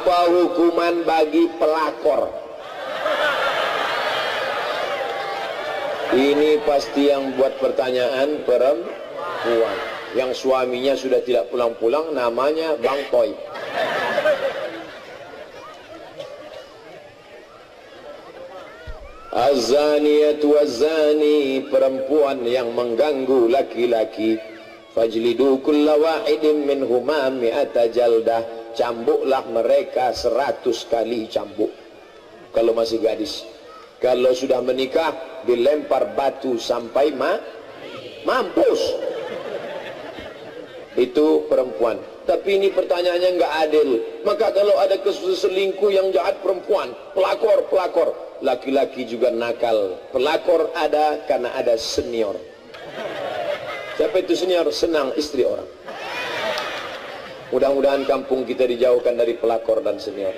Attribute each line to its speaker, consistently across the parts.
Speaker 1: Apa hukuman bagi pelakor? Ini pasti yang buat pertanyaan perempuan yang suaminya sudah tidak pulang-pulang, namanya Bang Toy. Az-zaniyatu waz-zani, perempuan yang mengganggu laki-laki, fajlidu kulla wahidin minhuma mi'ata jaldah, cambuklah mereka 100 kali cambuk kalau masih gadis. Kalau sudah menikah dilempar batu sampai mampus. Itu perempuan. Tapi ini pertanyaannya nggak adil. Maka kalau ada selingkuh yang jahat perempuan, pelakor, laki-laki juga nakal. Pelakor ada karena ada senior. Siapa itu senior? Senang istri orang. Mudah-mudahan kampung kita dijauhkan dari pelakor dan senior.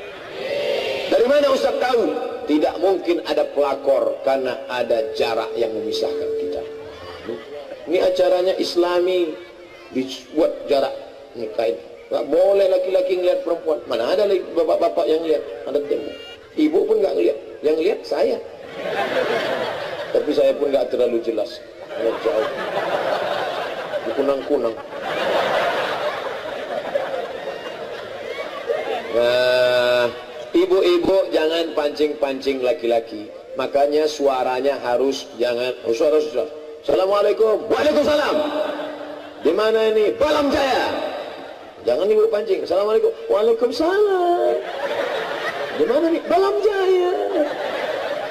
Speaker 1: Dari mana Ustaz tahu? Tidak mungkin ada pelakor karena ada jarak yang memisahkan kita. Ini acaranya Islami, dibuat jarak nikahin. Nggak boleh laki-laki ngeliat perempuan. Mana ada bapak-bapak yang lihat? Ada tembok. Ibu pun nggak ngeliat. Yang lihat saya. Tapi saya pun nggak terlalu jelas. Nggak jauh. Kunang-kunang. Nah, ibu-ibu jangan pancing-pancing laki-laki. Makanya suaranya harus jangan suara. Assalamualaikum. Waalaikumsalam. Di mana ini? Balam Jaya. Jangan ibu pancing. Assalamualaikum. Waalaikumsalam. Di mana nih? Balam Jaya.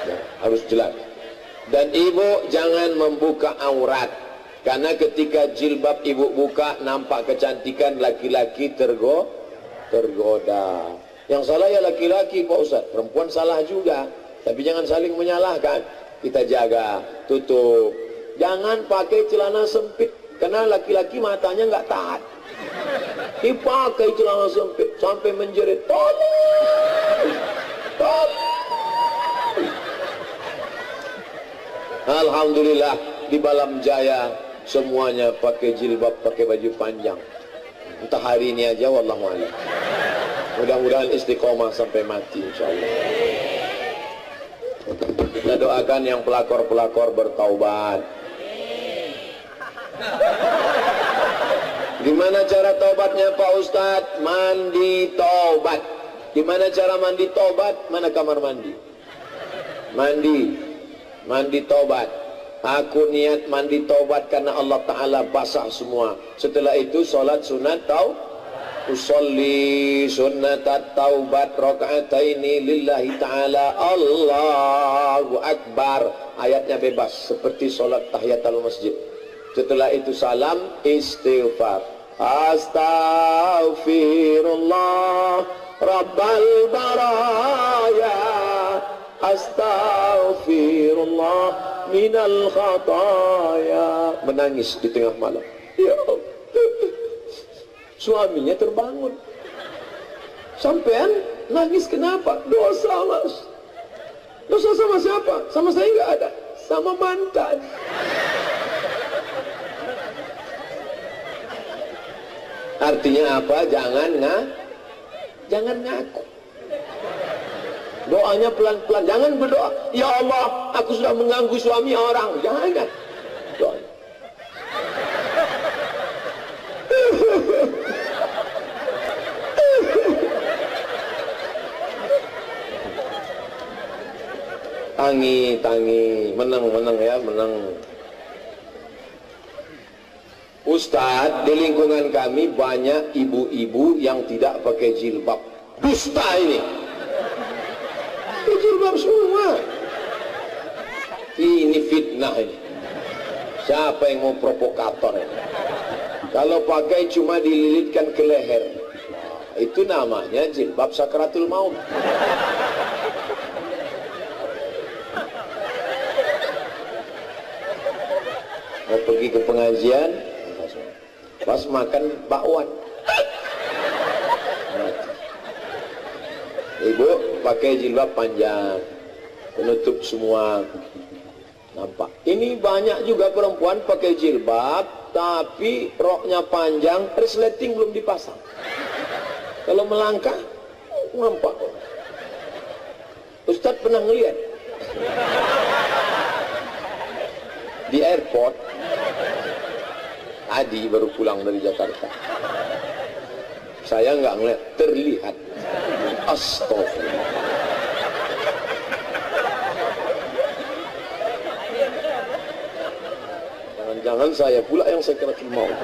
Speaker 1: Ya, harus jelas. Dan ibu jangan membuka aurat. Karena ketika jilbab ibu buka nampak kecantikan laki-laki tergoda. Yang salah ya laki-laki Pak Ustaz. Perempuan salah juga. Tapi jangan saling menyalahkan. Kita jaga, tutup. Jangan pakai celana sempit. Karena laki-laki matanya nggak tahan. Dipakai celana sempit sampai menjerit. Tolong! Alhamdulillah di Balam Jaya semuanya pakai jilbab, pakai baju panjang. Entah hari ini aja, wallahu a'lam. Mudah-mudahan istiqomah sampai mati insyaallah. Kita doakan yang pelakor-pelakor bertaubat. Gimana cara taubatnya Pak Ustadz? Mandi taubat. Gimana cara mandi taubat? Mana kamar mandi? Mandi taubat. Aku niat mandi taubat karena Allah Ta'ala basah semua. Setelah itu sholat sunat usolli sunnatat taubat raka'ataini lillahi ta'ala Allahu Akbar. Ayatnya bebas seperti sholat tahiyatul masjid. Setelah itu salam istighfar. Astaghfirullah Rabbal baraya, astaghfirullah minal khataya. Menangis di tengah malam. Ya Allah. Suaminya terbangun. Sampean nangis kenapa? Dosa Mas. Dosa sama siapa? Sama saya nggak ada. Sama mantan. Artinya apa? Jangan ngaku. Doanya pelan-pelan. Jangan berdoa, ya Allah, aku sudah mengganggu suami orang. Jangan. Doa. Tangi, menang ya, menang. Ustadz, di lingkungan kami banyak ibu-ibu yang tidak pakai jilbab. Dusta ini. Pakai jilbab semua. Ini fitnah ini. Siapa yang mau provokator ini? Kalau pakai cuma dililitkan ke leher. Itu namanya jilbab sakratul maut. Mau pergi ke pengajian, pas makan bakwan. Ibu pakai jilbab panjang, menutup semua, nampak. Ini banyak juga perempuan pakai jilbab, tapi roknya panjang, resleting belum dipasang. Kalau melangkah, nampak. Ustaz pernah ngeliat di airport, Adi baru pulang dari Jakarta. Saya nggak ngeliat, terlihat. Astagfirullah. Jangan-jangan saya pula yang sakaratul maut.